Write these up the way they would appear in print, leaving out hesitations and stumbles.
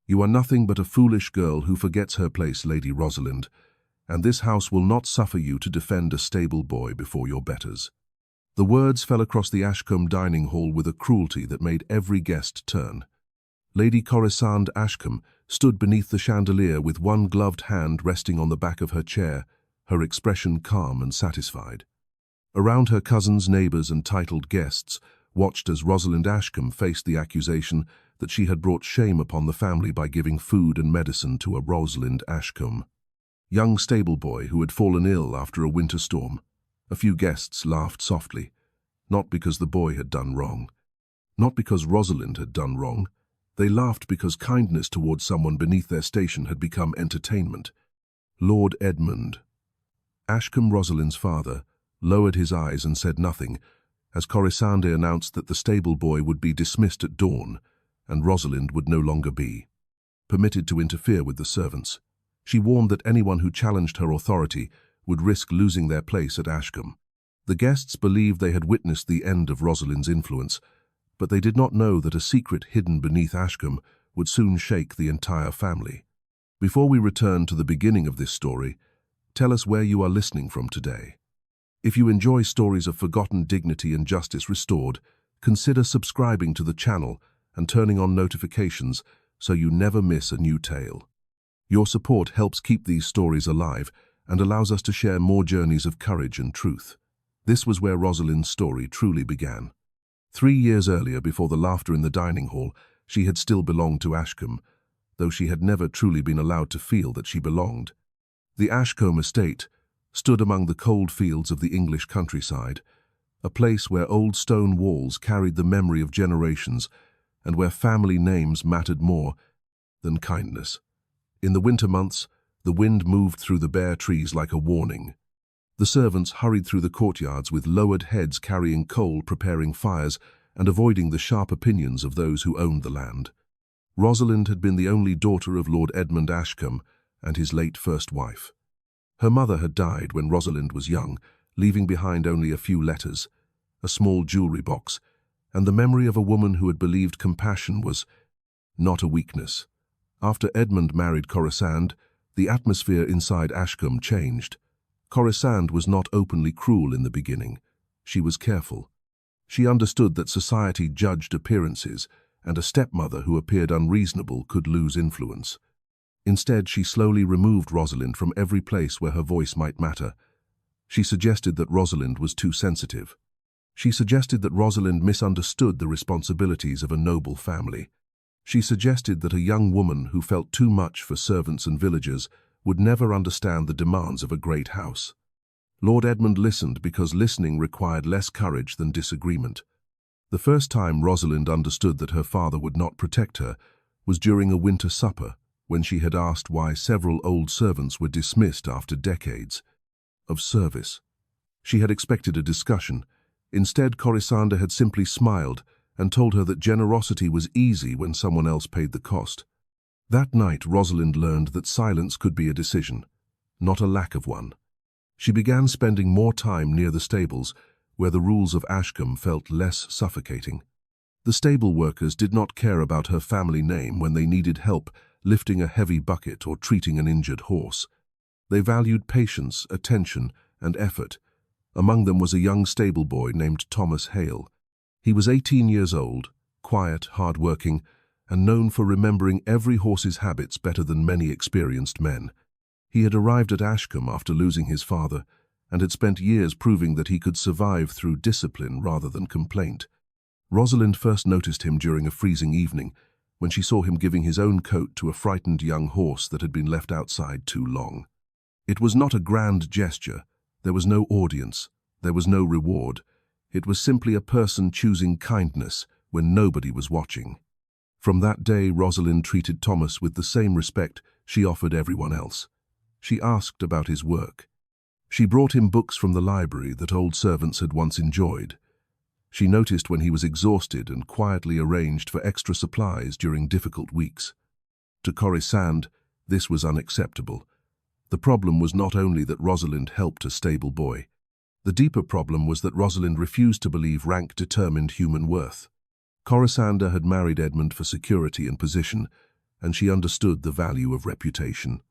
You are nothing but a foolish girl who forgets her place, Lady Rosalind, and this house will not suffer you to defend a stable boy before your betters." The words fell across the Ashcombe dining hall with a cruelty that made every guest turn. Lady Corisande Ashcombe stood beneath the chandelier with one gloved hand resting on the back of her chair, her expression calm and satisfied. Around her cousins, neighbours and titled guests watched as Rosalind Ashcombe faced the accusation that she had brought shame upon the family by giving food and medicine to a Rosalind Ashcombe, young stable boy who had fallen ill after a winter storm. A few guests laughed softly, not because the boy had done wrong, not because Rosalind had done wrong. They laughed because kindness towards someone beneath their station had become entertainment. Lord Edmund, Ashcombe, Rosalind's father, lowered his eyes and said nothing as Corisande announced that the stable boy would be dismissed at dawn and Rosalind would no longer be permitted to interfere with the servants. She warned that anyone who challenged her authority would risk losing their place at Ashcombe. The guests believed they had witnessed the end of Rosalind's influence, but they did not know that a secret hidden beneath Ashcombe would soon shake the entire family. Before we return to the beginning of this story, tell us where you are listening from today. If you enjoy stories of forgotten dignity and justice restored, consider subscribing to the channel and turning on notifications so you never miss a new tale. Your support helps keep these stories alive and allows us to share more journeys of courage and truth. This was where Rosalind's story truly began. 3 years earlier, before the laughter in the dining hall, she had still belonged to Ashcombe, though she had never truly been allowed to feel that she belonged. The Ashcombe estate stood among the cold fields of the English countryside, a place where old stone walls carried the memory of generations and where family names mattered more than kindness. In the winter months, the wind moved through the bare trees like a warning. The servants hurried through the courtyards with lowered heads, carrying coal, preparing fires, and avoiding the sharp opinions of those who owned the land. Rosalind had been the only daughter of Lord Edmund Ashcombe and his late first wife. Her mother had died when Rosalind was young, leaving behind only a few letters, a small jewelry box, and the memory of a woman who had believed compassion was not a weakness. After Edmund married Corisande, the atmosphere inside Ashcombe changed. Corisande was not openly cruel in the beginning. She was careful. She understood that society judged appearances, and a stepmother who appeared unreasonable could lose influence. Instead, she slowly removed Rosalind from every place where her voice might matter. She suggested that Rosalind was too sensitive. She suggested that Rosalind misunderstood the responsibilities of a noble family. She suggested that a young woman who felt too much for servants and villagers would never understand the demands of a great house. Lord Edmund listened because listening required less courage than disagreement. The first time Rosalind understood that her father would not protect her was during a winter supper, when she had asked why several old servants were dismissed after decades of service. She had expected a discussion. Instead, Corisande had simply smiled and told her that generosity was easy when someone else paid the cost. That night, Rosalind learned that silence could be a decision, not a lack of one. She began spending more time near the stables, where the rules of Ashcombe felt less suffocating. The stable workers did not care about her family name when they needed help lifting a heavy bucket or treating an injured horse. They valued patience, attention, and effort. Among them was a young stable boy named Thomas Hale. He was 18 years old, quiet, hard-working, and known for remembering every horse's habits better than many experienced men. He had arrived at Ashcombe after losing his father, and had spent years proving that he could survive through discipline rather than complaint. Rosalind first noticed him during a freezing evening, when she saw him giving his own coat to a frightened young horse that had been left outside too long. It was not a grand gesture. There was no audience. There was no reward. It was simply a person choosing kindness when nobody was watching. From that day, Rosalind treated Thomas with the same respect she offered everyone else. She asked about his work. She brought him books from the library that old servants had once enjoyed. She noticed when he was exhausted and quietly arranged for extra supplies during difficult weeks. To Corisande, this was unacceptable. The problem was not only that Rosalind helped a stable boy. The deeper problem was that Rosalind refused to believe rank determined human worth. Corisande had married Edmund for security and position, and she understood the value of reputation.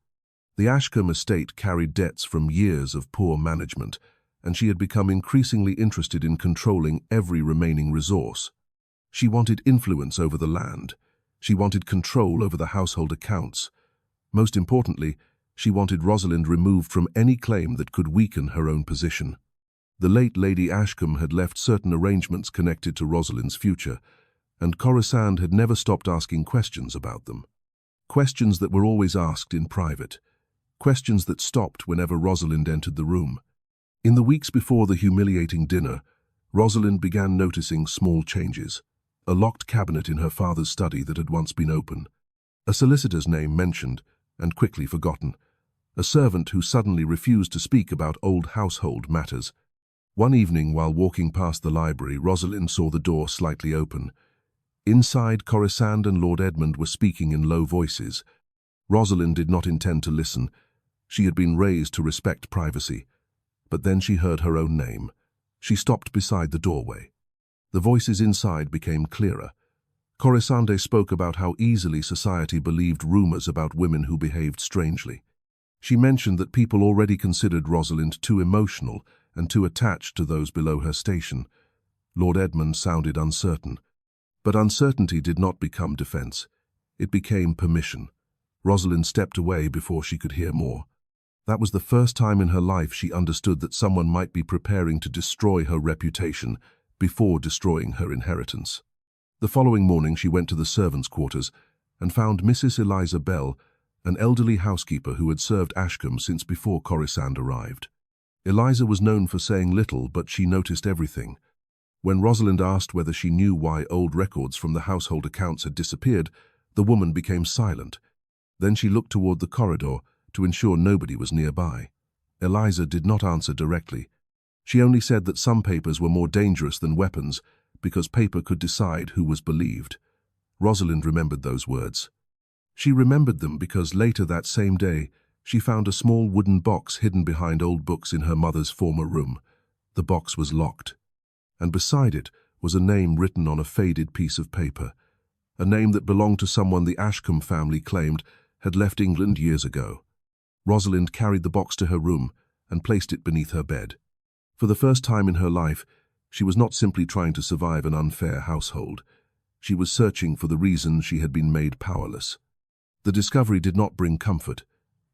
The Ashcombe estate carried debts from years of poor management, and she had become increasingly interested in controlling every remaining resource. She wanted influence over the land. She wanted control over the household accounts. Most importantly, she wanted Rosalind removed from any claim that could weaken her own position. The late Lady Ashcombe had left certain arrangements connected to Rosalind's future, and Corisande had never stopped asking questions about them. Questions that were always asked in private. Questions that stopped whenever Rosalind entered the room. In the weeks before the humiliating dinner, Rosalind began noticing small changes. A locked cabinet in her father's study that had once been open. A solicitor's name mentioned and quickly forgotten. A servant who suddenly refused to speak about old household matters. One evening, while walking past the library, Rosalind saw the door slightly open. Inside, Corisande and Lord Edmund were speaking in low voices. Rosalind did not intend to listen. She had been raised to respect privacy. But then she heard her own name. She stopped beside the doorway. The voices inside became clearer. Corisande spoke about how easily society believed rumors about women who behaved strangely. She mentioned that people already considered Rosalind too emotional and too attached to those below her station. Lord Edmund sounded uncertain. But uncertainty did not become defense. It became permission. Rosalind stepped away before she could hear more. That was the first time in her life she understood that someone might be preparing to destroy her reputation before destroying her inheritance. The following morning she went to the servants' quarters and found Mrs. Eliza Bell, an elderly housekeeper who had served Ashcombe since before Corisande arrived. Eliza was known for saying little, but she noticed everything. When Rosalind asked whether she knew why old records from the household accounts had disappeared, the woman became silent. Then she looked toward the corridor to ensure nobody was nearby. Eliza did not answer directly. She only said that some papers were more dangerous than weapons because paper could decide who was believed. Rosalind remembered those words. She remembered them because later that same day, she found a small wooden box hidden behind old books in her mother's former room. The box was locked, and beside it was a name written on a faded piece of paper, a name that belonged to someone the Ashcombe family claimed had left England years ago. Rosalind carried the box to her room and placed it beneath her bed. For the first time in her life, she was not simply trying to survive an unfair household. She was searching for the reason she had been made powerless. The discovery did not bring comfort.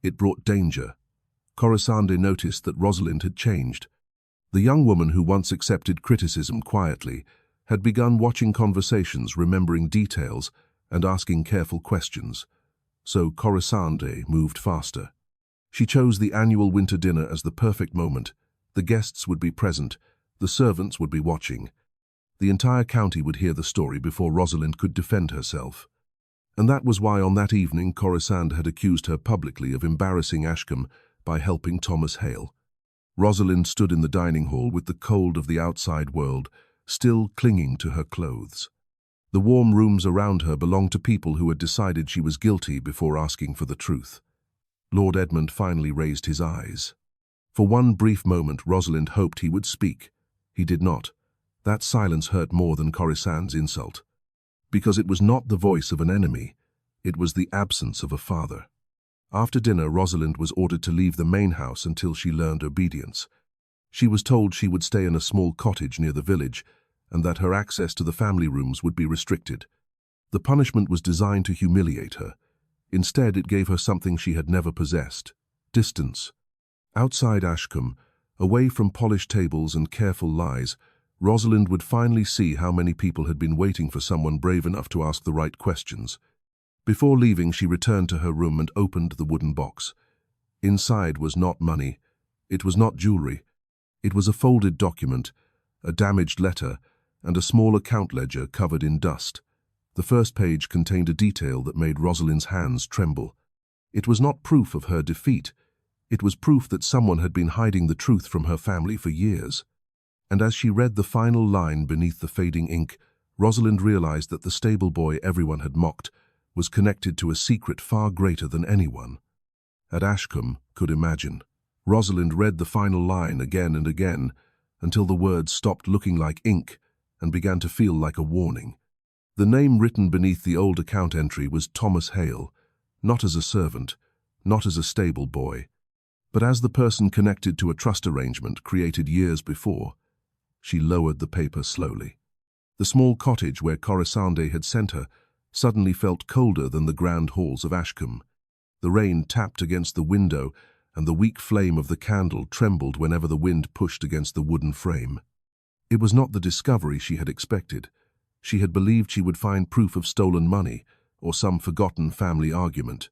It brought danger. Corisande noticed that Rosalind had changed. The young woman who once accepted criticism quietly had begun watching conversations, remembering details, and asking careful questions. So Corisande moved faster. She chose the annual winter dinner as the perfect moment. The guests would be present. The servants would be watching. The entire county would hear the story before Rosalind could defend herself. And that was why on that evening Corisande had accused her publicly of embarrassing Ashcombe by helping Thomas Hale. Rosalind stood in the dining hall with the cold of the outside world still clinging to her clothes. The warm rooms around her belonged to people who had decided she was guilty before asking for the truth. Lord Edmund finally raised his eyes. For one brief moment Rosalind hoped he would speak. He did not. That silence hurt more than Corisande's insult. Because it was not the voice of an enemy, it was the absence of a father. After dinner, Rosalind was ordered to leave the main house until she learned obedience. She was told she would stay in a small cottage near the village, and that her access to the family rooms would be restricted. The punishment was designed to humiliate her. Instead, it gave her something she had never possessed: distance. Outside Ashcombe, away from polished tables and careful lies, Rosalind would finally see how many people had been waiting for someone brave enough to ask the right questions. Before leaving, she returned to her room and opened the wooden box. Inside was not money. It was not jewelry. It was a folded document, a damaged letter, and a small account ledger covered in dust. The first page contained a detail that made Rosalind's hands tremble. It was not proof of her defeat. It was proof that someone had been hiding the truth from her family for years. And as she read the final line beneath the fading ink, Rosalind realized that the stable boy everyone had mocked was connected to a secret far greater than anyone at Ashcombe could imagine. Rosalind read the final line again and again until the words stopped looking like ink and began to feel like a warning. The name written beneath the old account entry was Thomas Hale, not as a servant, not as a stable boy, but as the person connected to a trust arrangement created years before. She lowered the paper slowly. The small cottage where Corisande had sent her suddenly felt colder than the grand halls of Ashcombe. The rain tapped against the window, and the weak flame of the candle trembled whenever the wind pushed against the wooden frame. It was not the discovery she had expected. She had believed she would find proof of stolen money or some forgotten family argument.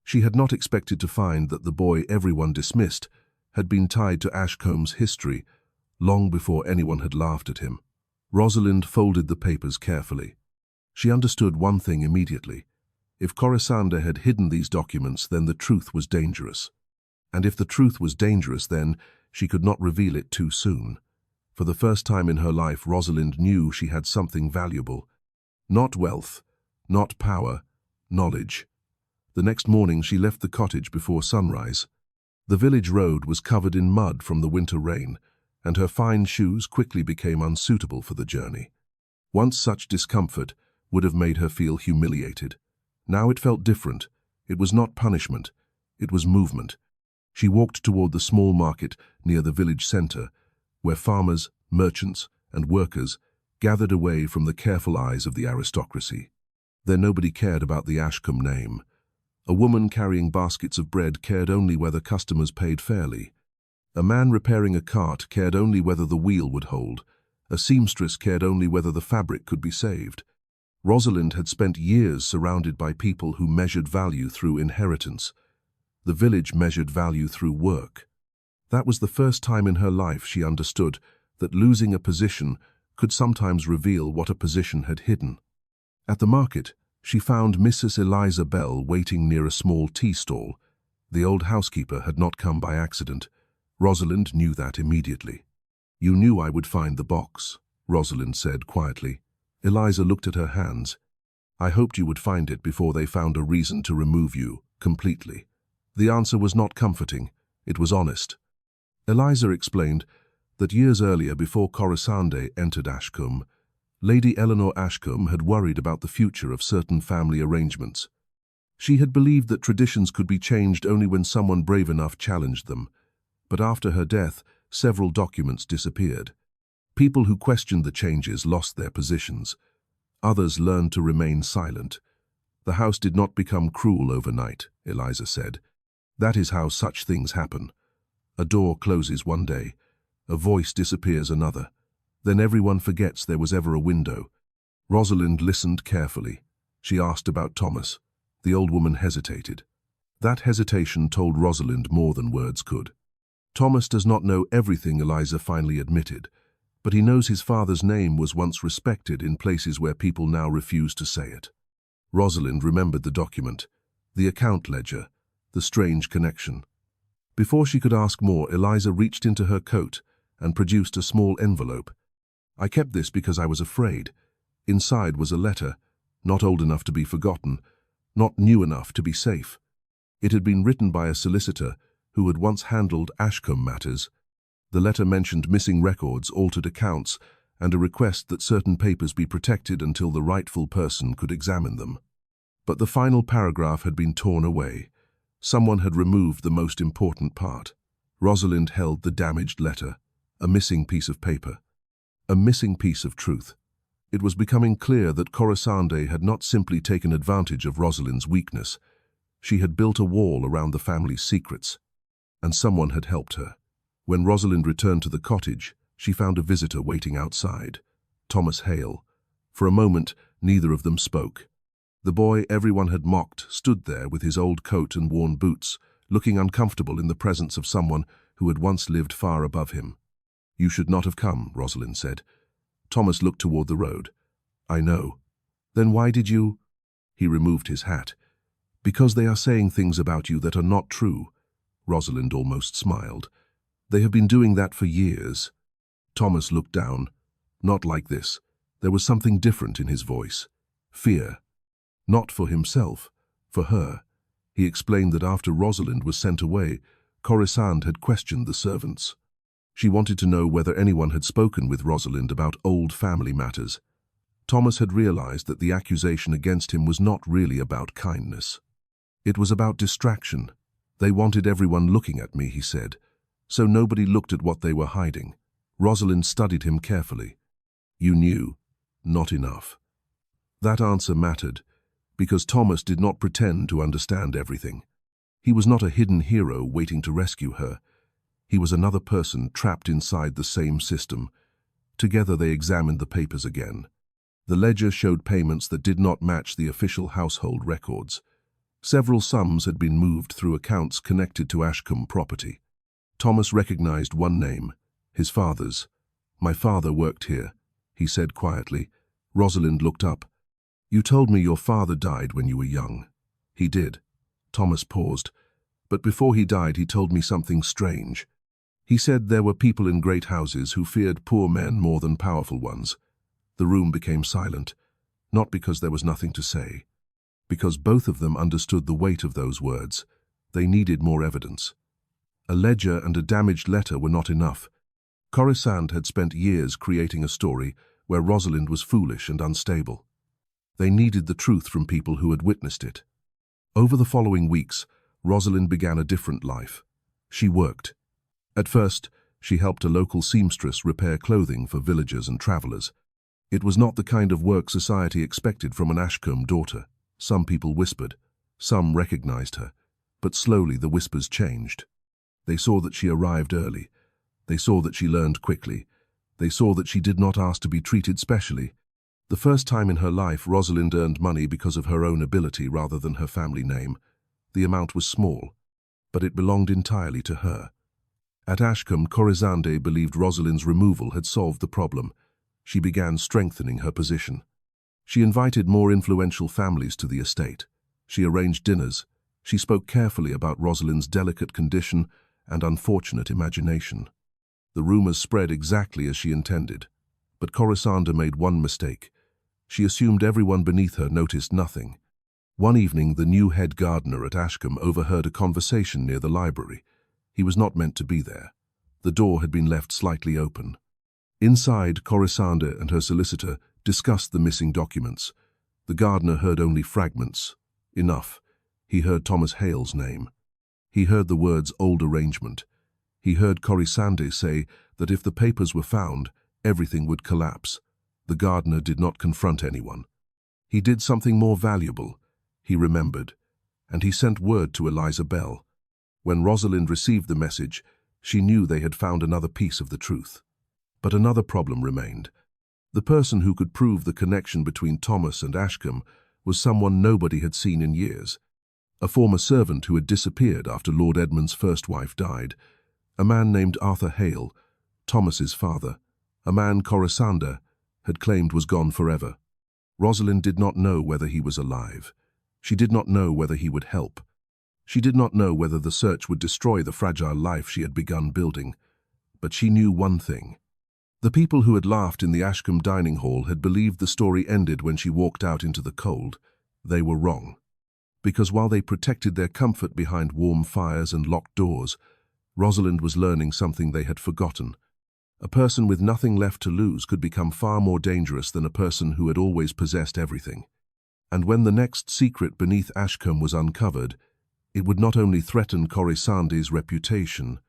She had not expected to find that the boy everyone dismissed had been tied to Ashcombe's history long before anyone had laughed at him. Rosalind folded the papers carefully. She understood one thing immediately. If Corisande had hidden these documents, then the truth was dangerous. And if the truth was dangerous, then she could not reveal it too soon. For the first time in her life, Rosalind knew she had something valuable. Not wealth, not power, knowledge. The next morning she left the cottage before sunrise. The village road was covered in mud from the winter rain, and her fine shoes quickly became unsuitable for the journey. Once such discomfort would have made her feel humiliated. Now it felt different. It was not punishment, it was movement. She walked toward the small market near the village centre, where farmers, merchants, and workers gathered away from the careful eyes of the aristocracy. There nobody cared about the Ashcombe name. A woman carrying baskets of bread cared only whether customers paid fairly. A man repairing a cart cared only whether the wheel would hold. A seamstress cared only whether the fabric could be saved. Rosalind had spent years surrounded by people who measured value through inheritance. The village measured value through work. That was the first time in her life she understood that losing a position could sometimes reveal what a position had hidden. At the market, she found Mrs. Eliza Bell waiting near a small tea stall. The old housekeeper had not come by accident. Rosalind knew that immediately. "You knew I would find the box," Rosalind said quietly. Eliza looked at her hands. "I hoped you would find it before they found a reason to remove you completely." The answer was not comforting. It was honest. Eliza explained that years earlier, before Corisande entered Ashcombe, Lady Eleanor Ashcombe had worried about the future of certain family arrangements. She had believed that traditions could be changed only when someone brave enough challenged them. But after her death, several documents disappeared. People who questioned the changes lost their positions. Others learned to remain silent. "The house did not become cruel overnight," Eliza said. "That is how such things happen. A door closes one day, a voice disappears another. Then everyone forgets there was ever a window." Rosalind listened carefully. She asked about Thomas. The old woman hesitated. That hesitation told Rosalind more than words could. "Thomas does not know everything," Eliza finally admitted, "but he knows his father's name was once respected in places where people now refuse to say it." Rosalind remembered the document, the account ledger, the strange connection. Before she could ask more, Eliza reached into her coat and produced a small envelope. "I kept this because I was afraid." Inside was a letter, not old enough to be forgotten, not new enough to be safe. It had been written by a solicitor who had once handled Ashcombe matters. The letter mentioned missing records, altered accounts, and a request that certain papers be protected until the rightful person could examine them. But the final paragraph had been torn away. Someone had removed the most important part. Rosalind held the damaged letter, a missing piece of paper, a missing piece of truth. It was becoming clear that Corisande had not simply taken advantage of Rosalind's weakness. She had built a wall around the family's secrets, and someone had helped her. When Rosalind returned to the cottage, she found a visitor waiting outside, Thomas Hale. For a moment, neither of them spoke. The boy everyone had mocked stood there with his old coat and worn boots, looking uncomfortable in the presence of someone who had once lived far above him. "You should not have come," Rosalind said. Thomas looked toward the road. "I know." "Then why did you—" He removed his hat. "Because they are saying things about you that are not true." Rosalind almost smiled. "They have been doing that for years." Thomas looked down. Not like this. There was something different in his voice. Fear. Not for himself, for her. He explained that after Rosalind was sent away, Corisande had questioned the servants. She wanted to know whether anyone had spoken with Rosalind about old family matters. Thomas had realized that the accusation against him was not really about kindness. It was about distraction. They wanted everyone looking at me, he said, so nobody looked at what they were hiding. Rosalind studied him carefully. You knew, not enough. That answer mattered, because Thomas did not pretend to understand everything. He was not a hidden hero waiting to rescue her. He was another person trapped inside the same system. Together they examined the papers again. The ledger showed payments that did not match the official household records. Several sums had been moved through accounts connected to Ashcombe property. Thomas recognized one name, his father's. My father worked here, he said quietly. Rosalind looked up. You told me your father died when you were young. He did. Thomas paused. But before he died, he told me something strange. He said there were people in great houses who feared poor men more than powerful ones. The room became silent, not because there was nothing to say, because both of them understood the weight of those words. They needed more evidence. A ledger and a damaged letter were not enough. Rosalind had spent years creating a story where Rosalind was foolish and unstable. They needed the truth from people who had witnessed it. Over the following weeks, Rosalind began a different life. She worked. At first, she helped a local seamstress repair clothing for villagers and travelers. It was not the kind of work society expected from an Ashcombe daughter. Some people whispered, some recognized her, but slowly the whispers changed. They saw that she arrived early. They saw that she learned quickly. They saw that she did not ask to be treated specially. The first time in her life, Rosalind earned money because of her own ability rather than her family name. The amount was small, but it belonged entirely to her. At Ashcombe, Rosalind believed Rosalind's removal had solved the problem. She began strengthening her position. She invited more influential families to the estate. She arranged dinners. She spoke carefully about Rosalind's delicate condition and unfortunate imagination. The rumors spread exactly as she intended. But Rosalind made one mistake. She assumed everyone beneath her noticed nothing. One evening, the new head gardener at Ashcombe overheard a conversation near the library. He was not meant to be there. The door had been left slightly open. Inside, Rosalind and her solicitor discussed the missing documents. The gardener heard only fragments. Enough. He heard Thomas Hale's name. He heard the words old arrangement. He heard Rosalind say that if the papers were found, everything would collapse. The gardener did not confront anyone. He did something more valuable. He remembered, and he sent word to Eliza Bell. When Rosalind received the message, she knew they had found another piece of the truth. But another problem remained. The person who could prove the connection between Thomas and Ashcombe was someone nobody had seen in years. A former servant who had disappeared after Lord Edmund's first wife died. A man named Arthur Hale, Thomas's father. A man Rosalind had claimed was gone forever. Rosalind did not know whether he was alive. She did not know whether he would help. She did not know whether the search would destroy the fragile life she had begun building. But she knew one thing. The people who had laughed in the Ashcombe dining hall had believed the story ended when she walked out into the cold. They were wrong. Because while they protected their comfort behind warm fires and locked doors, Rosalind was learning something they had forgotten. A person with nothing left to lose could become far more dangerous than a person who had always possessed everything. And when the next secret beneath Ashcombe was uncovered, it would not only threaten Rosalind's reputation,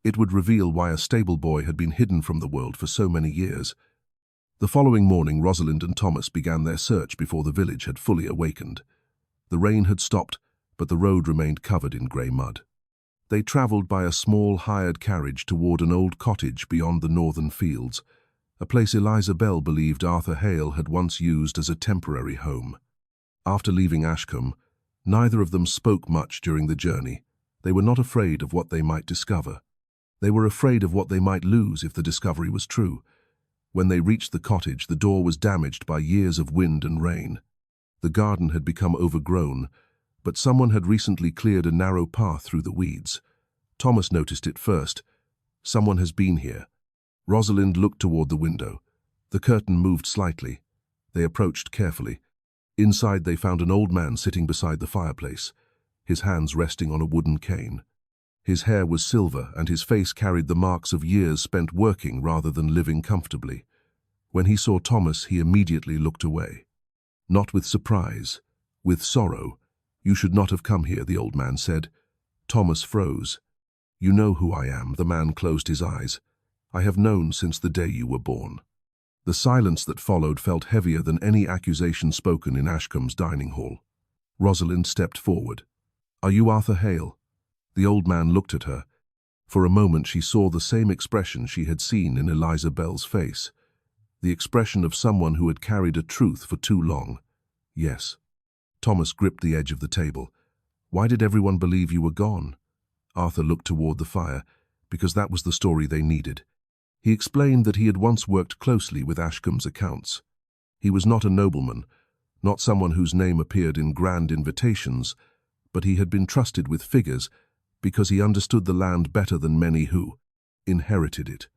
it would reveal why a stable boy had been hidden from the world for so many years. The following morning, Rosalind and Thomas began their search before the village had fully awakened. The rain had stopped, but the road remained covered in grey mud. They travelled by a small hired carriage toward an old cottage beyond the northern fields, a place Eliza Bell believed Arthur Hale had once used as a temporary home. After leaving Ashcombe, neither of them spoke much during the journey. They were not afraid of what they might discover. They were afraid of what they might lose if the discovery was true. When they reached the cottage, the door was damaged by years of wind and rain. The garden had become overgrown, but someone had recently cleared a narrow path through the weeds. Thomas noticed it first. Someone has been here. Rosalind looked toward the window. The curtain moved slightly. They approached carefully. Inside they found an old man sitting beside the fireplace, his hands resting on a wooden cane. His hair was silver and his face carried the marks of years spent working rather than living comfortably. When he saw Thomas, he immediately looked away. Not with surprise, with sorrow. "You should not have come here," the old man said. Thomas froze. "You know who I am," the man closed his eyes. "I have known since the day you were born." The silence that followed felt heavier than any accusation spoken in Ashcombe's dining hall. Rosalind stepped forward. "Are you Arthur Hale?" The old man looked at her. For a moment she saw the same expression she had seen in Eliza Bell's face. The expression of someone who had carried a truth for too long. "Yes." Thomas gripped the edge of the table. "Why did everyone believe you were gone?" Arthur looked toward the fire, because that was the story they needed. He explained that he had once worked closely with Ashcombe's accounts. He was not a nobleman, not someone whose name appeared in grand invitations, but he had been trusted with figures because he understood the land better than many who inherited it.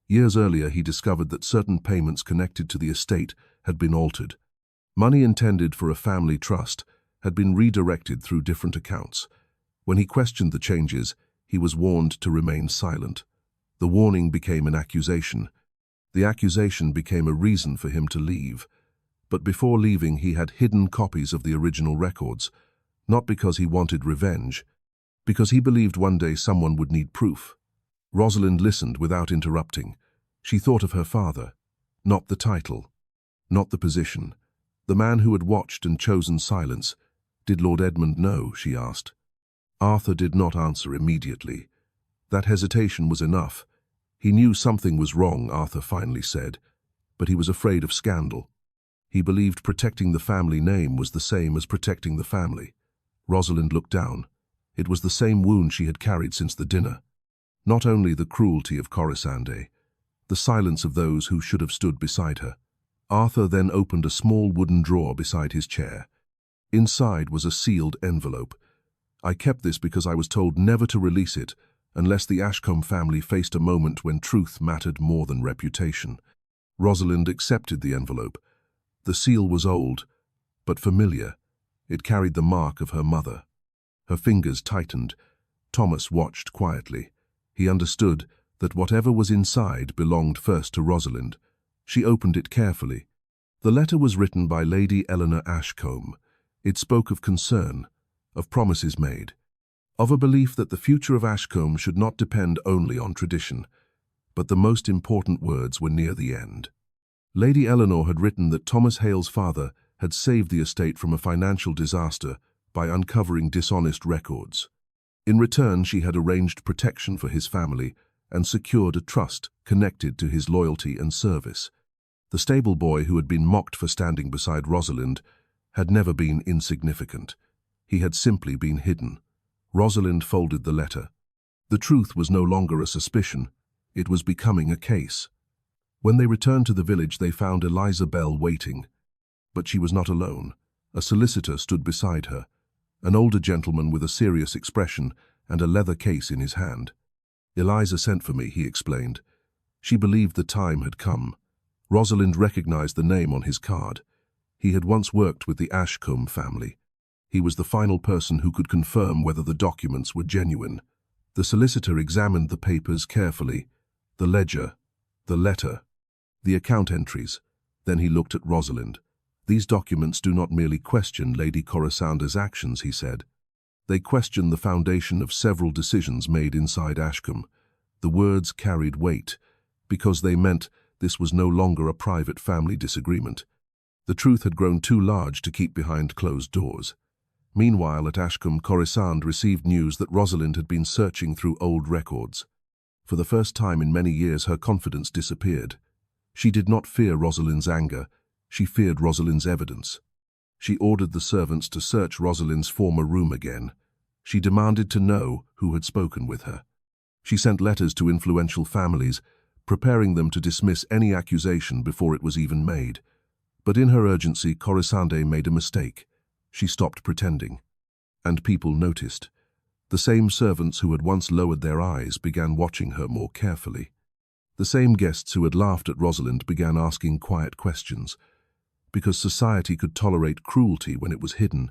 Years earlier, he discovered that certain payments connected to the estate had been altered. Money intended for a family trust had been redirected through different accounts. When he questioned the changes, he was warned to remain silent. The warning became an accusation. The accusation became a reason for him to leave. But before leaving, he had hidden copies of the original records, not because he wanted revenge, because he believed one day someone would need proof. Rosalind listened without interrupting. She thought of her father, not the title, not the position. The man who had watched and chosen silence. "Did Lord Edmund know?" she asked. Arthur did not answer immediately. That hesitation was enough. He knew something was wrong, Arthur finally said, but he was afraid of scandal. He believed protecting the family name was the same as protecting the family. Rosalind looked down. It was the same wound she had carried since the dinner. Not only the cruelty of Corisande, the silence of those who should have stood beside her. Arthur then opened a small wooden drawer beside his chair. Inside was a sealed envelope. "I kept this because I was told never to release it unless the Ashcombe family faced a moment when truth mattered more than reputation." Rosalind accepted the envelope. The seal was old, but familiar. It carried the mark of her mother. Her fingers tightened. Thomas watched quietly. He understood that whatever was inside belonged first to Rosalind. She opened it carefully. The letter was written by Lady Eleanor Ashcombe. It spoke of concern, of promises made, of a belief that the future of Ashcombe should not depend only on tradition. But the most important words were near the end. Lady Eleanor had written that Thomas Hale's father had saved the estate from a financial disaster by uncovering dishonest records. In return, she had arranged protection for his family and secured a trust connected to his loyalty and service. The stable boy who had been mocked for standing beside Rosalind had never been insignificant. He had simply been hidden. Rosalind folded the letter. The truth was no longer a suspicion. It was becoming a case. When they returned to the village, they found Eliza Bell waiting. But she was not alone. A solicitor stood beside her, an older gentleman with a serious expression and a leather case in his hand. "Eliza sent for me," he explained. She believed the time had come. Rosalind recognized the name on his card. He had once worked with the Ashcombe family. He was the final person who could confirm whether the documents were genuine. The solicitor examined the papers carefully, the ledger, the letter, the account entries. Then he looked at Rosalind. "These documents do not merely question Lady Corisande's actions," he said. "They question the foundation of several decisions made inside Ashcombe." The words carried weight, because they meant this was no longer a private family disagreement. The truth had grown too large to keep behind closed doors. Meanwhile, at Ashcombe, Corisande received news that Rosalind had been searching through old records. For the first time in many years, her confidence disappeared. She did not fear Rosalind's anger. She feared Rosalind's evidence. She ordered the servants to search Rosalind's former room again. She demanded to know who had spoken with her. She sent letters to influential families, preparing them to dismiss any accusation before it was even made. But in her urgency, Corisande made a mistake. She stopped pretending. And people noticed. The same servants who had once lowered their eyes began watching her more carefully. The same guests who had laughed at Rosalind began asking quiet questions. Because society could tolerate cruelty when it was hidden.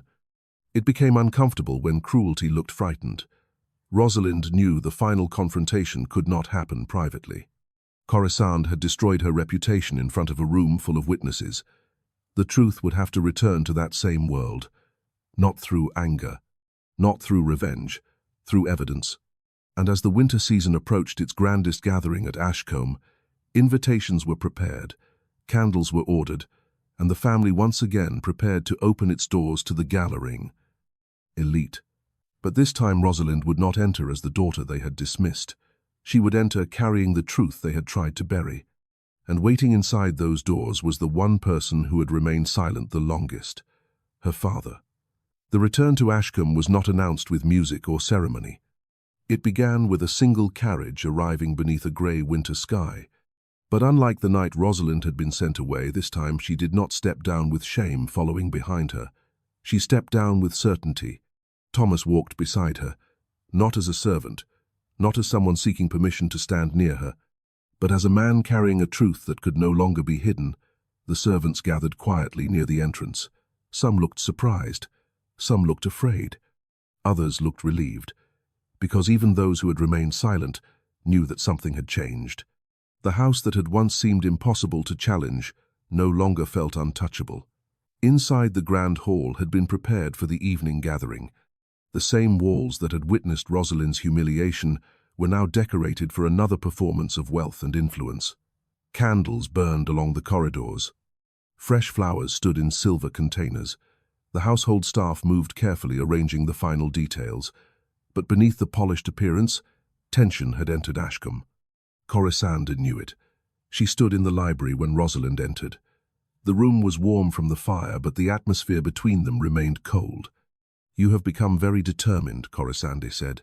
It became uncomfortable when cruelty looked frightened. Rosalind knew the final confrontation could not happen privately. Rosalind had destroyed her reputation in front of a room full of witnesses. The truth would have to return to that same world, not through anger, not through revenge, through evidence. And as the winter season approached its grandest gathering at Ashcombe, invitations were prepared, candles were ordered, and the family once again prepared to open its doors to the gathering. Elite. But this time Rosalind would not enter as the daughter they had dismissed. She would enter carrying the truth they had tried to bury. And waiting inside those doors was the one person who had remained silent the longest, her father. The return to Ashcombe was not announced with music or ceremony. It began with a single carriage arriving beneath a grey winter sky. But unlike the night Rosalind had been sent away, this time she did not step down with shame following behind her. She stepped down with certainty. Thomas walked beside her, not as a servant, not as someone seeking permission to stand near her, but as a man carrying a truth that could no longer be hidden. The servants gathered quietly near the entrance. Some looked surprised, some looked afraid, others looked relieved, because even those who had remained silent knew that something had changed. The house that had once seemed impossible to challenge no longer felt untouchable. Inside the grand hall had been prepared for the evening gathering. The same walls that had witnessed Rosalind's humiliation were now decorated for another performance of wealth and influence. Candles burned along the corridors. Fresh flowers stood in silver containers. The household staff moved carefully, arranging the final details. But beneath the polished appearance, tension had entered Ashcombe. Rosalind knew it. She stood in the library when Rosalind entered. The room was warm from the fire, but the atmosphere between them remained cold. "You have become very determined," Rosalind said.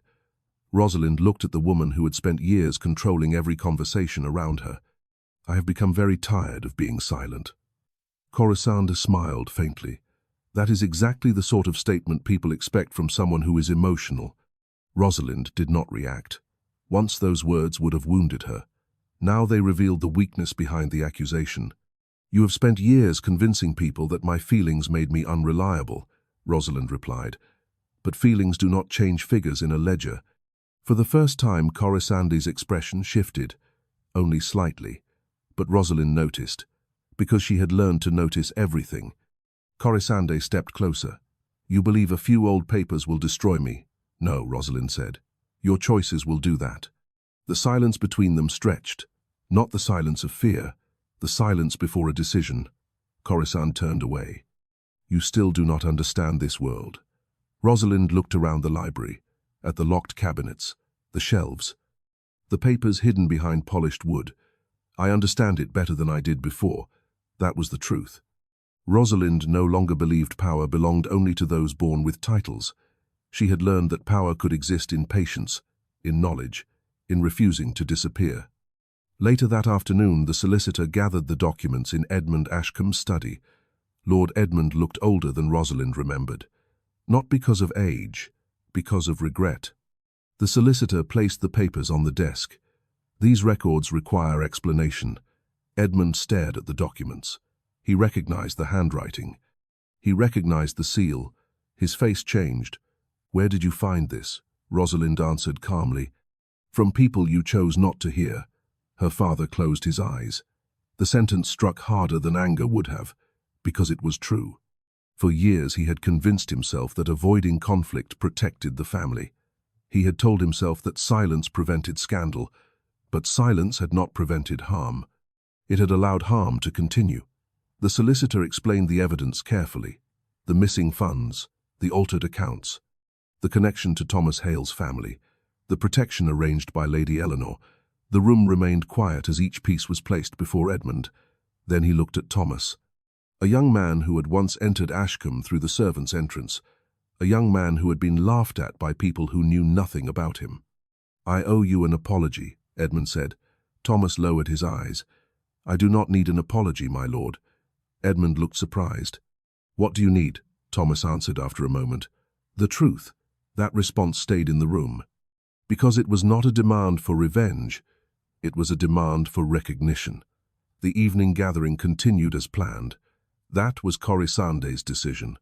Rosalind looked at the woman who had spent years controlling every conversation around her. "I have become very tired of being silent." Rosalind smiled faintly. That is exactly the sort of statement people expect from someone who is emotional. Rosalind did not react. Once those words would have wounded her. Now they revealed the weakness behind the accusation. "You have spent years convincing people that my feelings made me unreliable," Rosalind replied. "But feelings do not change figures in a ledger." For the first time, Rosalind's expression shifted, only slightly. But Rosalind noticed, because she had learned to notice everything. Rosalind stepped closer. "You believe a few old papers will destroy me?" "No," Rosalind said. "Your choices will do that." The silence between them stretched, not the silence of fear, the silence before a decision. Rosalind turned away. "You still do not understand this world." Rosalind looked around the library, at the locked cabinets, the shelves, the papers hidden behind polished wood. "I understand it better than I did before." That was the truth. Rosalind no longer believed power belonged only to those born with titles. She had learned that power could exist in patience, in knowledge, in refusing to disappear. Later that afternoon, the solicitor gathered the documents in Edmund Ashcombe's study. Lord Edmund looked older than Rosalind remembered. Not because of age, because of regret. The solicitor placed the papers on the desk. "These records require explanation." Edmund stared at the documents. He recognized the handwriting. He recognized the seal. His face changed. "Where did you find this?" Rosalind answered calmly. "From people you chose not to hear." Her father closed his eyes. The sentence struck harder than anger would have, because it was true. For years he had convinced himself that avoiding conflict protected the family. He had told himself that silence prevented scandal, but silence had not prevented harm. It had allowed harm to continue. The solicitor explained the evidence carefully. The missing funds, the altered accounts, the connection to Thomas Hale's family, the protection arranged by Lady Eleanor. The room remained quiet as each piece was placed before Edmund. Then he looked at Thomas, a young man who had once entered Ashcombe through the servants' entrance, a young man who had been laughed at by people who knew nothing about him. "I owe you an apology," Edmund said. Thomas lowered his eyes. "I do not need an apology, my lord." Edmund looked surprised. "What do you need?" Thomas answered after a moment. "The truth." That response stayed in the room. Because it was not a demand for revenge, it was a demand for recognition. The evening gathering continued as planned. That was Rosalind's decision.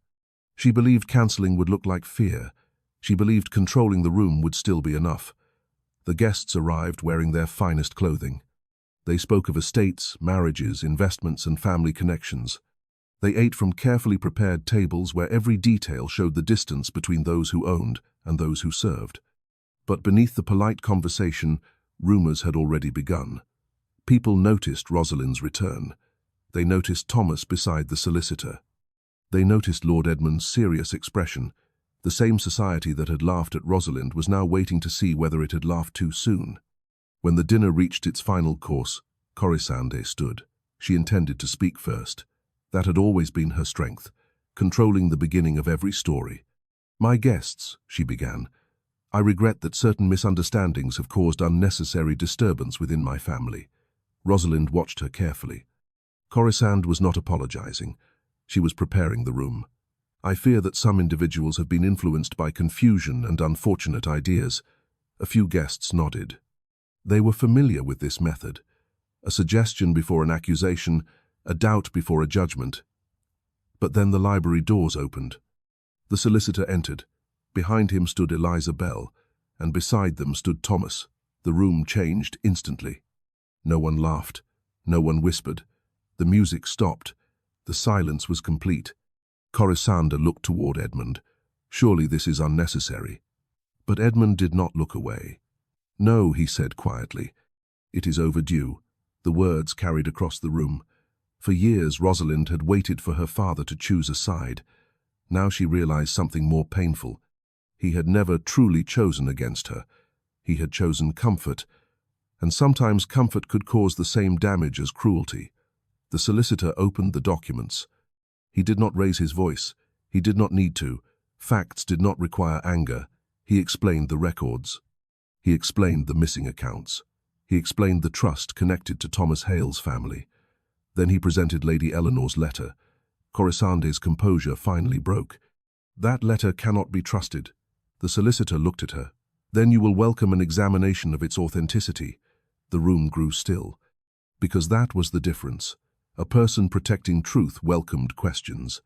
She believed cancelling would look like fear. She believed controlling the room would still be enough. The guests arrived wearing their finest clothing. They spoke of estates, marriages, investments, and family connections. They ate from carefully prepared tables where every detail showed the distance between those who owned and those who served. But beneath the polite conversation, rumors had already begun. People noticed Rosalind's return. They noticed Thomas beside the solicitor. They noticed Lord Edmund's serious expression. The same society that had laughed at Rosalind was now waiting to see whether it had laughed too soon. When the dinner reached its final course, Corisande stood. She intended to speak first. That had always been her strength, controlling the beginning of every story. "My guests," she began, "I regret that certain misunderstandings have caused unnecessary disturbance within my family." Rosalind watched her carefully. Corisande was not apologizing. She was preparing the room. "I fear that some individuals have been influenced by confusion and unfortunate ideas." A few guests nodded. They were familiar with this method. A suggestion before an accusation, a doubt before a judgment. But then the library doors opened. The solicitor entered. Behind him stood Eliza Bell, and beside them stood Thomas. The room changed instantly. No one laughed. No one whispered. The music stopped. The silence was complete. Corisande looked toward Edmund. "Surely this is unnecessary." But Edmund did not look away. "No," he said quietly. "It is overdue." The words carried across the room. For years, Rosalind had waited for her father to choose a side. Now she realized something more painful. He had never truly chosen against her. He had chosen comfort, and sometimes comfort could cause the same damage as cruelty. The solicitor opened the documents. He did not raise his voice. He did not need to. Facts did not require anger. He explained the records. He explained the missing accounts. He explained the trust connected to Thomas Hale's family. Then he presented Lady Eleanor's letter. Corisande's composure finally broke. "That letter cannot be trusted." The solicitor looked at her. "Then you will welcome an examination of its authenticity." The room grew still. Because that was the difference. A person protecting truth welcomed questions.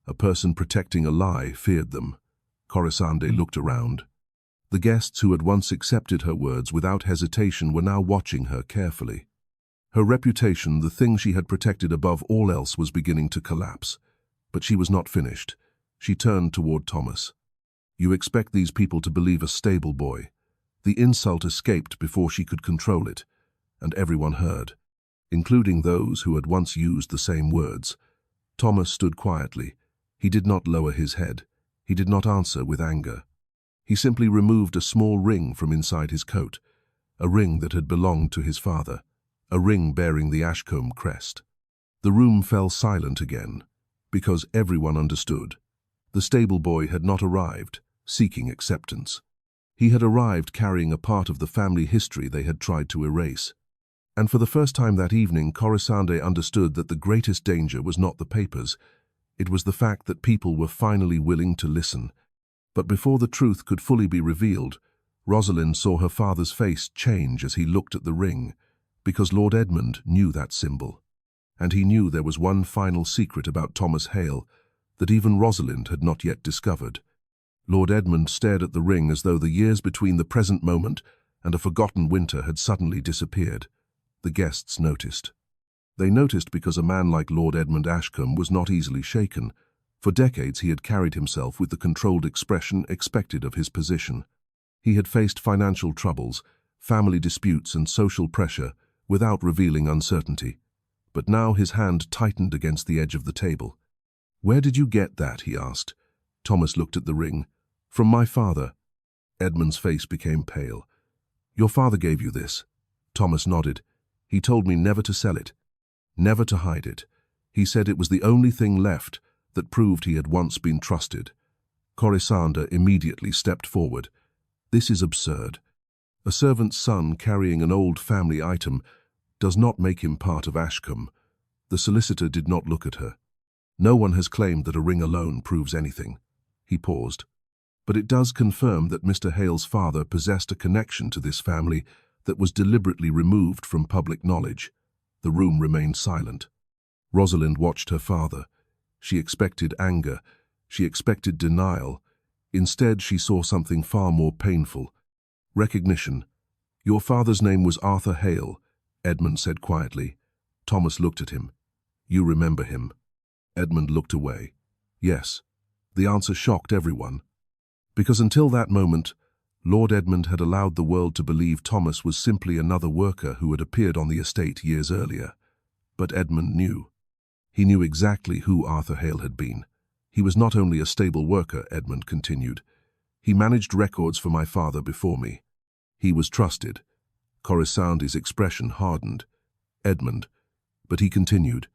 A person protecting a lie feared them. Corisande looked around. The guests who had once accepted her words without hesitation were now watching her carefully. Her reputation, the thing she had protected above all else, was beginning to collapse. But she was not finished. She turned toward Thomas. "You expect these people to believe a stable boy." The insult escaped before she could control it, and everyone heard, including those who had once used the same words. Thomas stood quietly. He did not lower his head. He did not answer with anger. He simply removed a small ring from inside his coat, a ring that had belonged to his father, a ring bearing the Ashcombe crest. The room fell silent again, because everyone understood. The stable boy had not arrived, seeking acceptance. He had arrived carrying a part of the family history they had tried to erase. And for the first time that evening, Corisande understood that the greatest danger was not the papers. It was the fact that people were finally willing to listen. But before the truth could fully be revealed, Rosalind saw her father's face change as he looked at the ring, because Lord Edmund knew that symbol. And he knew there was one final secret about Thomas Hale that even Rosalind had not yet discovered. Lord Edmund stared at the ring as though the years between the present moment and a forgotten winter had suddenly disappeared. The guests noticed. They noticed because a man like Lord Edmund Ashcombe was not easily shaken. For decades he had carried himself with the controlled expression expected of his position. He had faced financial troubles, family disputes and social pressure without revealing uncertainty. But now his hand tightened against the edge of the table. "Where did you get that?" he asked. Thomas looked at the ring. "From my father." Edmund's face became pale. "Your father gave you this?" Thomas nodded. "He told me never to sell it, never to hide it. He said it was the only thing left that proved he had once been trusted." Corisande immediately stepped forward. "This is absurd. A servant's son carrying an old family item does not make him part of Ashcombe." The solicitor did not look at her. "No one has claimed that a ring alone proves anything." He paused. "But it does confirm that Mr. Hale's father possessed a connection to this family that was deliberately removed from public knowledge." The room remained silent. Rosalind watched her father. She expected anger. She expected denial. Instead, she saw something far more painful. Recognition. "Your father's name was Arthur Hale. Edmund said quietly. Thomas looked at him. You remember him? Edmund looked away. Yes. The answer shocked everyone. Because until that moment, Lord Edmund had allowed the world to believe Thomas was simply another worker who had appeared on the estate years earlier. But Edmund knew. He knew exactly who Arthur Hale had been. He was not only a stable worker, Edmund continued. He managed records for my father before me. He was trusted. Corisande's expression hardened. Edmund. But he continued.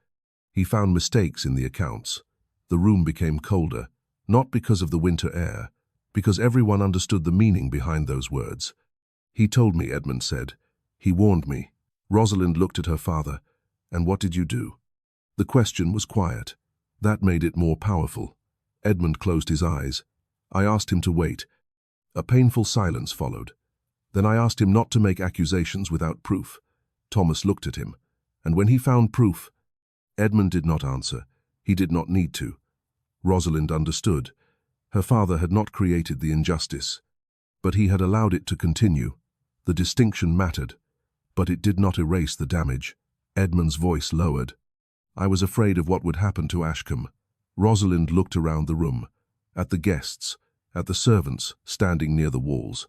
He found mistakes in the accounts. The room became colder, not because of the winter air, because everyone understood the meaning behind those words. He told me, Edmund said. He warned me. Rosalind looked at her father. And what did you do? The question was quiet. That made it more powerful. Edmund closed his eyes. I asked him to wait. A painful silence followed. Then I asked him not to make accusations without proof. Thomas looked at him. And when he found proof, Edmund did not answer. He did not need to. Rosalind understood. Her father had not created the injustice, but he had allowed it to continue. The distinction mattered, but it did not erase the damage. Edmund's voice lowered. I was afraid of what would happen to Ashcombe. Rosalind looked around the room, at the guests, at the servants standing near the walls,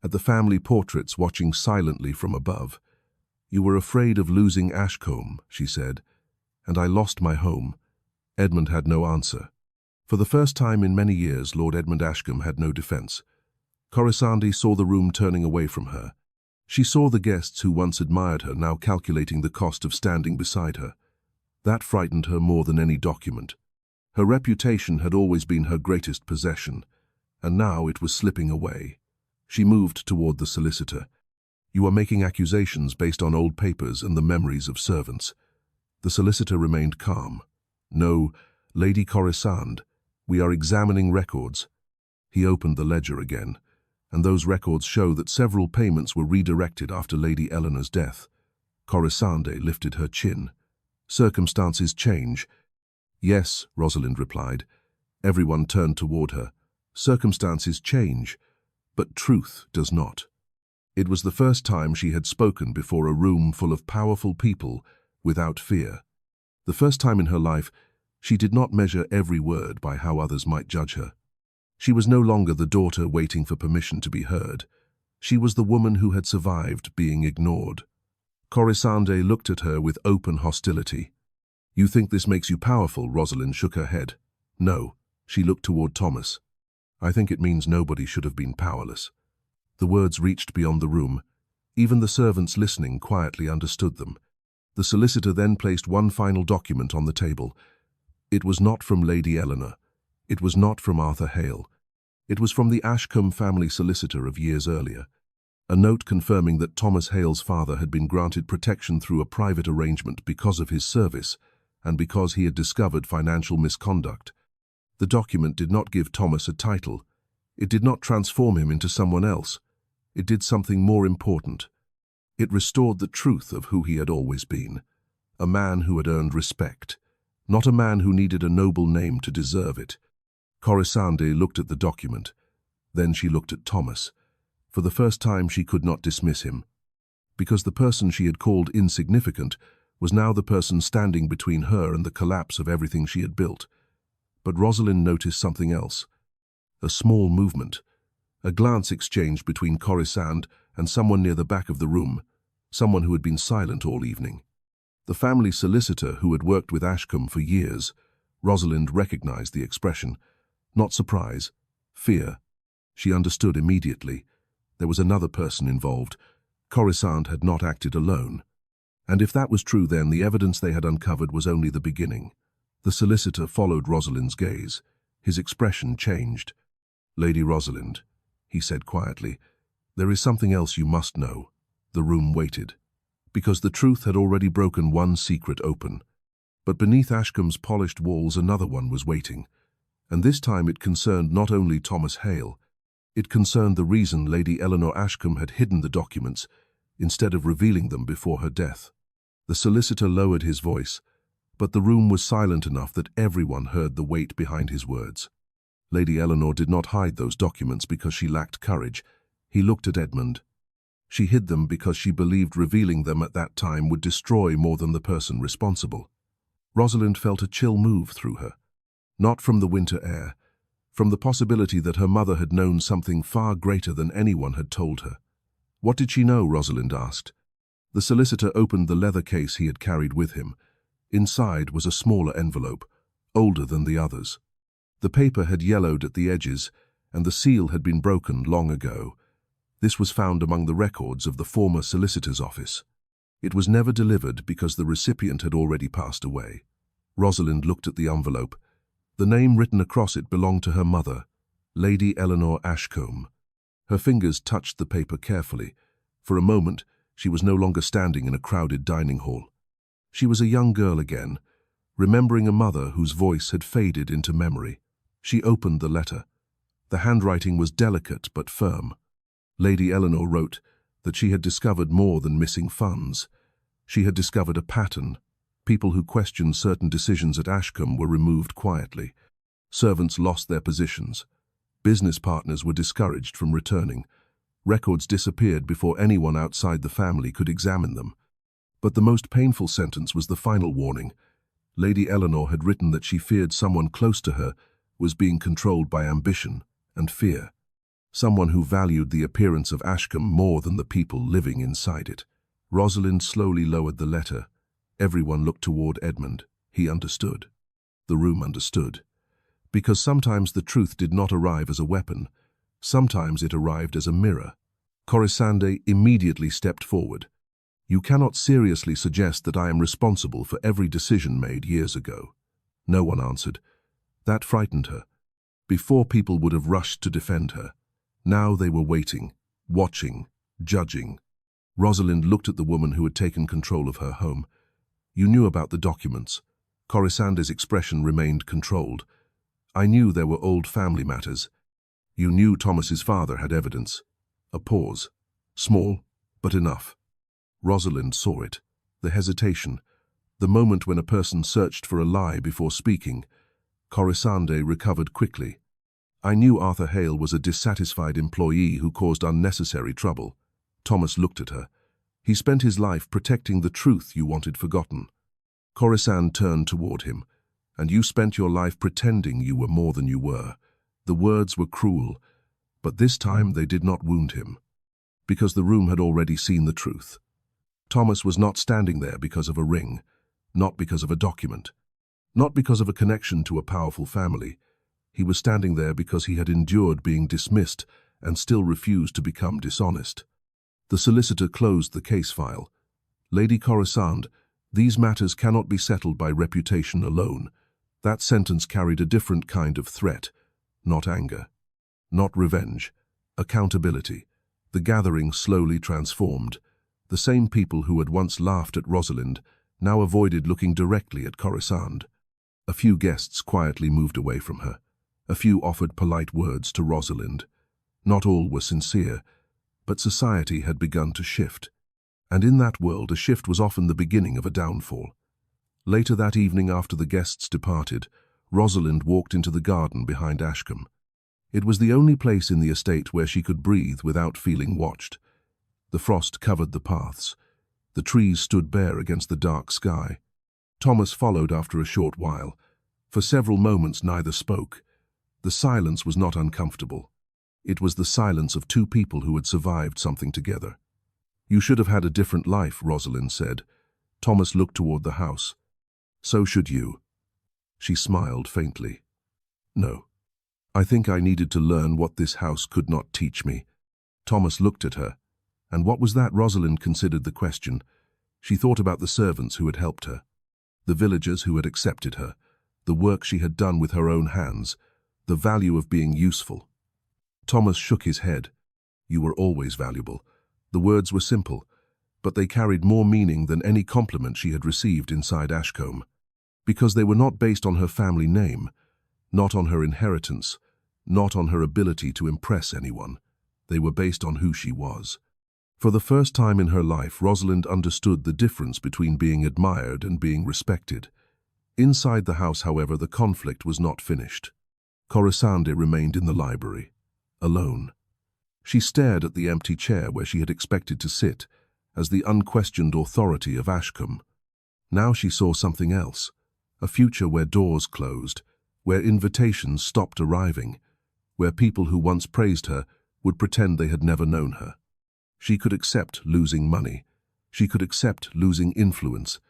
at the family portraits watching silently from above. You were afraid of losing Ashcombe, she said, and I lost my home. Edmund had no answer. For the first time in many years, Lord Edmund Ashcombe had no defence. Corisande saw the room turning away from her. She saw the guests who once admired her now calculating the cost of standing beside her. That frightened her more than any document. Her reputation had always been her greatest possession, and now it was slipping away. She moved toward the solicitor. You are making accusations based on old papers and the memories of servants. The solicitor remained calm. No, Lady Corisande, we are examining records. He opened the ledger again, and those records show that several payments were redirected after Lady Eleanor's death. Corisande lifted her chin. Circumstances change. Yes, Rosalind replied. Everyone turned toward her. Circumstances change, but truth does not. It was the first time she had spoken before a room full of powerful people without fear. The first time in her life, she did not measure every word by how others might judge her. She was no longer the daughter waiting for permission to be heard. She was the woman who had survived being ignored. Corisande looked at her with open hostility. You think this makes you powerful? Rosalind shook her head. No, she looked toward Thomas. I think it means nobody should have been powerless. The words reached beyond the room. Even the servants listening quietly understood them. The solicitor then placed one final document on the table. It was not from Lady Eleanor. It was not from Arthur Hale. It was from the Ashcombe family solicitor of years earlier. A note confirming that Thomas Hale's father had been granted protection through a private arrangement because of his service and because he had discovered financial misconduct. The document did not give Thomas a title. It did not transform him into someone else. It did something more important. It restored the truth of who he had always been. A man who had earned respect, not a man who needed a noble name to deserve it. Corisande looked at the document. Then she looked at Thomas. For the first time she could not dismiss him, because the person she had called insignificant was now the person standing between her and the collapse of everything she had built. But Rosalind noticed something else. A small movement. A glance exchanged between Corisande and someone near the back of the room, someone who had been silent all evening. The family solicitor who had worked with Ashcombe for years. Rosalind recognized the expression. Not surprise, fear. She understood immediately. There was another person involved. Corisande had not acted alone. And if that was true, then the evidence they had uncovered was only the beginning. The solicitor followed Rosalind's gaze. His expression changed. Lady Rosalind, he said quietly, there is something else you must know. The room waited, because the truth had already broken one secret open. But beneath Ashcombe's polished walls another one was waiting, and this time it concerned not only Thomas Hale, it concerned the reason Lady Eleanor Ashcombe had hidden the documents instead of revealing them before her death. The solicitor lowered his voice, but the room was silent enough that everyone heard the weight behind his words. Lady Eleanor did not hide those documents because she lacked courage. He looked at Edmund. She hid them because she believed revealing them at that time would destroy more than the person responsible. Rosalind felt a chill move through her. Not from the winter air, from the possibility that her mother had known something far greater than anyone had told her. What did she know? Rosalind asked. The solicitor opened the leather case he had carried with him. Inside was a smaller envelope, older than the others. The paper had yellowed at the edges, and the seal had been broken long ago. This was found among the records of the former solicitor's office. It was never delivered because the recipient had already passed away. Rosalind looked at the envelope. The name written across it belonged to her mother, Lady Eleanor Ashcombe. Her fingers touched the paper carefully. For a moment, she was no longer standing in a crowded dining hall. She was a young girl again, remembering a mother whose voice had faded into memory. She opened the letter. The handwriting was delicate but firm. Lady Eleanor wrote that she had discovered more than missing funds. She had discovered a pattern. People who questioned certain decisions at Ashcombe were removed quietly. Servants lost their positions. Business partners were discouraged from returning. Records disappeared before anyone outside the family could examine them. But the most painful sentence was the final warning. Lady Eleanor had written that she feared someone close to her was being controlled by ambition and fear. Someone who valued the appearance of Ashcombe more than the people living inside it. Rosalind slowly lowered the letter. Everyone looked toward Edmund. He understood. The room understood. Because sometimes the truth did not arrive as a weapon. Sometimes it arrived as a mirror. Corisande immediately stepped forward. You cannot seriously suggest that I am responsible for every decision made years ago. No one answered. That frightened her. Before, people would have rushed to defend her. Now they were waiting, watching, judging. Rosalind looked at the woman who had taken control of her home. You knew about the documents. Corisande's expression remained controlled. I knew there were old family matters. You knew Thomas's father had evidence. A pause. Small, but enough. Rosalind saw it. The hesitation. The moment when a person searched for a lie before speaking. Corisande recovered quickly. I knew Arthur Hale was a dissatisfied employee who caused unnecessary trouble. Thomas looked at her. He spent his life protecting the truth you wanted forgotten. Corisande turned toward him. And you spent your life pretending you were more than you were. The words were cruel, but this time they did not wound him, because the room had already seen the truth. Thomas was not standing there because of a ring, not because of a document, not because of a connection to a powerful family. He was standing there because he had endured being dismissed and still refused to become dishonest. The solicitor closed the case file. Lady Corisande, these matters cannot be settled by reputation alone. That sentence carried a different kind of threat, not anger, not revenge, accountability. The gathering slowly transformed. The same people who had once laughed at Rosalind now avoided looking directly at Corisande. A few guests quietly moved away from her. A few offered polite words to Rosalind. Not all were sincere, but society had begun to shift. And in that world, a shift was often the beginning of a downfall. Later that evening, after the guests departed, Rosalind walked into the garden behind Ashcombe. It was the only place in the estate where she could breathe without feeling watched. The frost covered the paths. The trees stood bare against the dark sky. Thomas followed after a short while. For several moments neither spoke. The silence was not uncomfortable. It was the silence of two people who had survived something together. You should have had a different life, Rosalind said. Thomas looked toward the house. So should you. She smiled faintly. No. I think I needed to learn what this house could not teach me. Thomas looked at her. And what was that? Rosalind considered the question. She thought about the servants who had helped her, the villagers who had accepted her, the work she had done with her own hands, the value of being useful. Thomas shook his head. You were always valuable. The words were simple, but they carried more meaning than any compliment she had received inside Ashcombe, because they were not based on her family name, not on her inheritance, not on her ability to impress anyone. They were based on who she was. For the first time in her life, Rosalind understood the difference between being admired and being respected. Inside the house, however, the conflict was not finished. Corisande remained in the library, alone. She stared at the empty chair where she had expected to sit, as the unquestioned authority of Ashcombe. Now she saw something else, a future where doors closed, where invitations stopped arriving, where people who once praised her would pretend they had never known her. She could accept losing money. She could accept losing influence,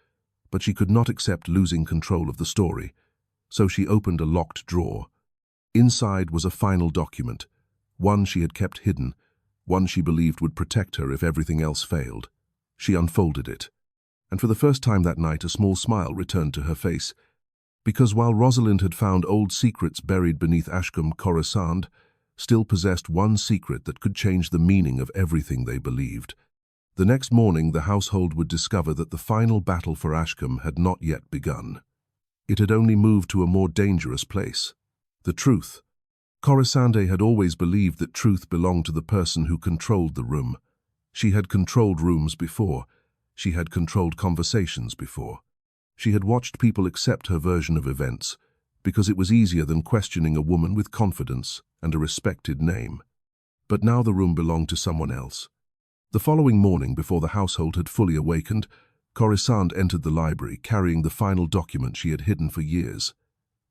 but she could not accept losing control of the story. So she opened a locked drawer. Inside was a final document, one she had kept hidden, one she believed would protect her if everything else failed. She unfolded it, and for the first time that night a small smile returned to her face, because while Rosalind had found old secrets buried beneath Ashcombe, Rosalind still possessed one secret that could change the meaning of everything they believed. The next morning the household would discover that the final battle for Ashcombe had not yet begun. It had only moved to a more dangerous place. The truth. Corisande had always believed that truth belonged to the person who controlled the room. She had controlled rooms before. She had controlled conversations before. She had watched people accept her version of events, because it was easier than questioning a woman with confidence and a respected name. But now the room belonged to someone else. The following morning, before the household had fully awakened, Corisande entered the library carrying the final document she had hidden for years.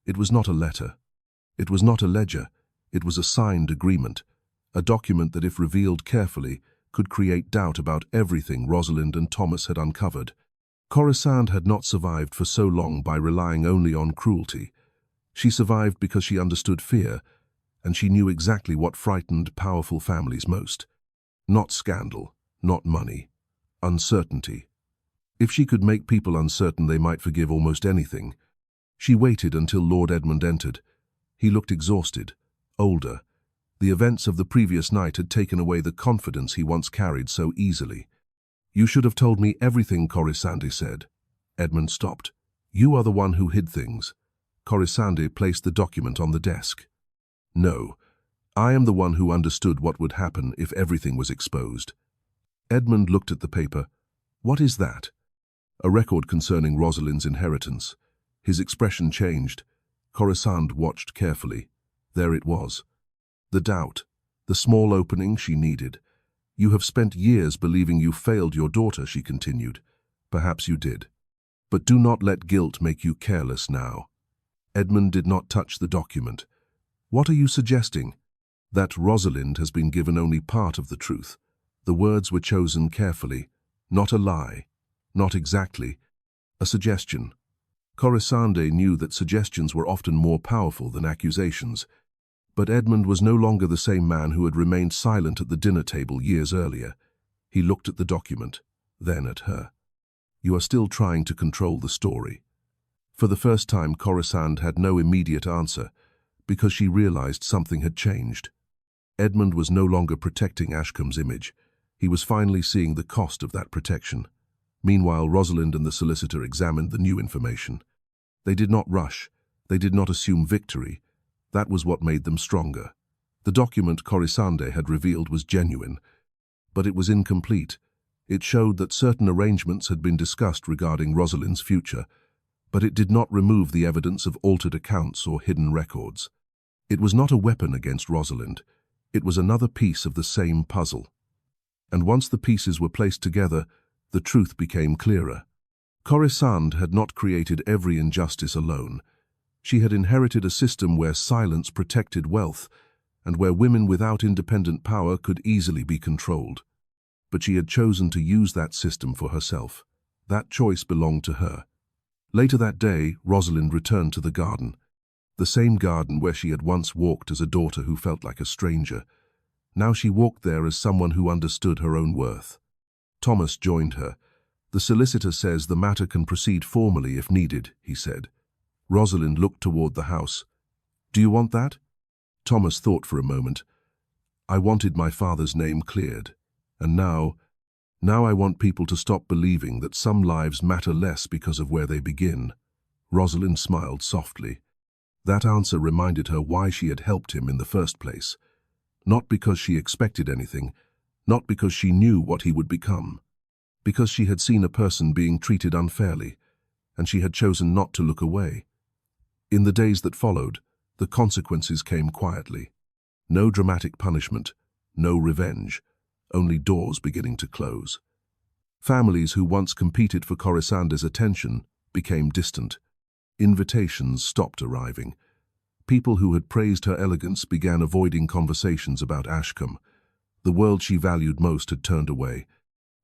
It was not a letter. It was not a ledger. It was a signed agreement, a document that, if revealed carefully, could create doubt about everything Rosalind and Thomas had uncovered. Corisande had not survived for so long by relying only on cruelty. She survived because she understood fear, and she knew exactly what frightened powerful families most. Not scandal, not money, uncertainty. If she could make people uncertain, they might forgive almost anything. She waited until Lord Edmund entered. He looked exhausted, older. The events of the previous night had taken away the confidence he once carried so easily. "You should have told me everything," Corisande said. Edmund stopped. "You are the one who hid things." Corisande placed the document on the desk. "No, I am the one who understood what would happen if everything was exposed." Edmund looked at the paper. "What is that?" "A record concerning Rosalind's inheritance." His expression changed. Corisande watched carefully. There it was. The doubt, the small opening she needed. "You have spent years believing you failed your daughter," she continued. "Perhaps you did. But do not let guilt make you careless now." Edmund did not touch the document. "What are you suggesting?" "That Rosalind has been given only part of the truth." The words were chosen carefully. Not a lie. Not exactly. A suggestion. Corisande knew that suggestions were often more powerful than accusations. But Edmund was no longer the same man who had remained silent at the dinner table years earlier. He looked at the document, then at her. "You are still trying to control the story." For the first time, Corisande had no immediate answer, because she realized something had changed. Edmund was no longer protecting Ashcombe's image. He was finally seeing the cost of that protection. Meanwhile, Rosalind and the solicitor examined the new information. They did not rush. They did not assume victory. That was what made them stronger. The document Corisande had revealed was genuine, but it was incomplete. It showed that certain arrangements had been discussed regarding Rosalind's future, but it did not remove the evidence of altered accounts or hidden records. It was not a weapon against Rosalind. It was another piece of the same puzzle. And once the pieces were placed together, the truth became clearer. Corisande had not created every injustice alone. She had inherited a system where silence protected wealth, and where women without independent power could easily be controlled. But she had chosen to use that system for herself. That choice belonged to her. Later that day, Rosalind returned to the garden. The same garden where she had once walked as a daughter who felt like a stranger. Now she walked there as someone who understood her own worth. Thomas joined her. "The solicitor says the matter can proceed formally if needed," he said. Rosalind looked toward the house. "Do you want that?" Thomas thought for a moment. "I wanted my father's name cleared. And now I want people to stop believing that some lives matter less because of where they begin." Rosalind smiled softly. That answer reminded her why she had helped him in the first place. Not because she expected anything, not because she knew what he would become. Because she had seen a person being treated unfairly, and she had chosen not to look away. In the days that followed, the consequences came quietly. No dramatic punishment, no revenge, only doors beginning to close. Families who once competed for Corisande's attention became distant. Invitations stopped arriving. People who had praised her elegance began avoiding conversations about Ashcombe. The world she valued most had turned away.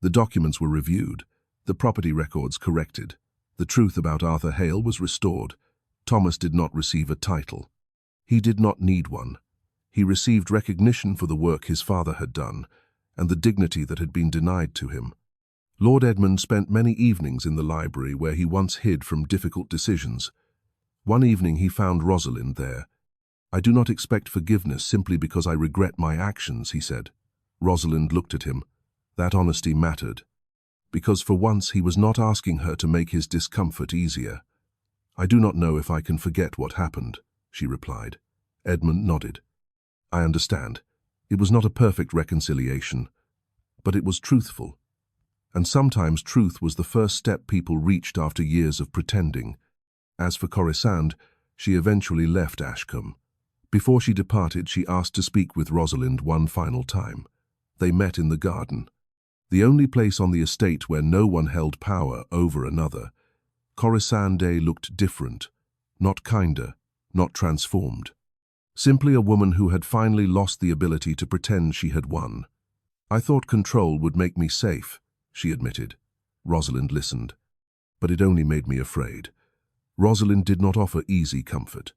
The documents were reviewed, the property records corrected. The truth about Arthur Hale was restored. Thomas did not receive a title. He did not need one. He received recognition for the work his father had done, and the dignity that had been denied to him. Lord Edmund spent many evenings in the library where he once hid from difficult decisions. One evening he found Rosalind there. "I do not expect forgiveness simply because I regret my actions," he said. Rosalind looked at him. That honesty mattered, because for once he was not asking her to make his discomfort easier. "I do not know if I can forget what happened," she replied. Edmund nodded. "I understand. It was not a perfect reconciliation, but it was truthful. And sometimes truth was the first step people reached after years of pretending." As for Corisande, she eventually left Ashcombe. Before she departed, she asked to speak with Rosalind one final time. They met in the garden, the only place on the estate where no one held power over another. Corisande looked different, not kinder, not transformed. Simply a woman who had finally lost the ability to pretend she had won. "I thought control would make me safe," she admitted. Rosalind listened, but it only made me afraid. Rosalind did not offer easy comfort.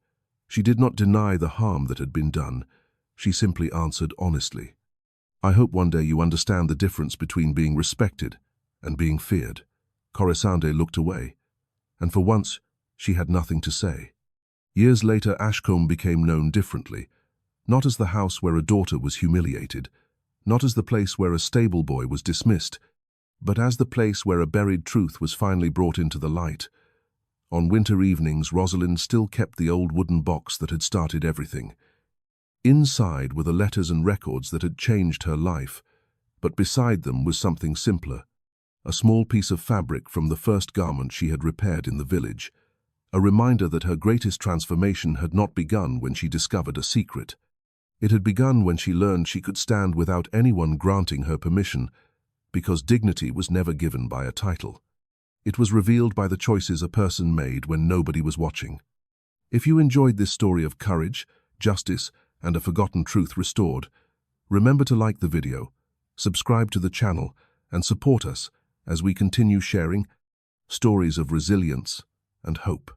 She did not deny the harm that had been done. She simply answered honestly, "I hope one day you understand the difference between being respected and being feared." Corisande looked away, and for once she had nothing to say. Years later, Ashcombe became known differently, not as the house where a daughter was humiliated, not as the place where a stable boy was dismissed, but as the place where a buried truth was finally brought into the light. On winter evenings, Rosalind still kept the old wooden box that had started everything. Inside were the letters and records that had changed her life, but beside them was something simpler, a small piece of fabric from the first garment she had repaired in the village, a reminder that her greatest transformation had not begun when she discovered a secret. It had begun when she learned she could stand without anyone granting her permission, because dignity was never given by a title. It was revealed by the choices a person made when nobody was watching. If you enjoyed this story of courage, justice, and a forgotten truth restored, remember to like the video, subscribe to the channel, and support us as we continue sharing stories of resilience and hope.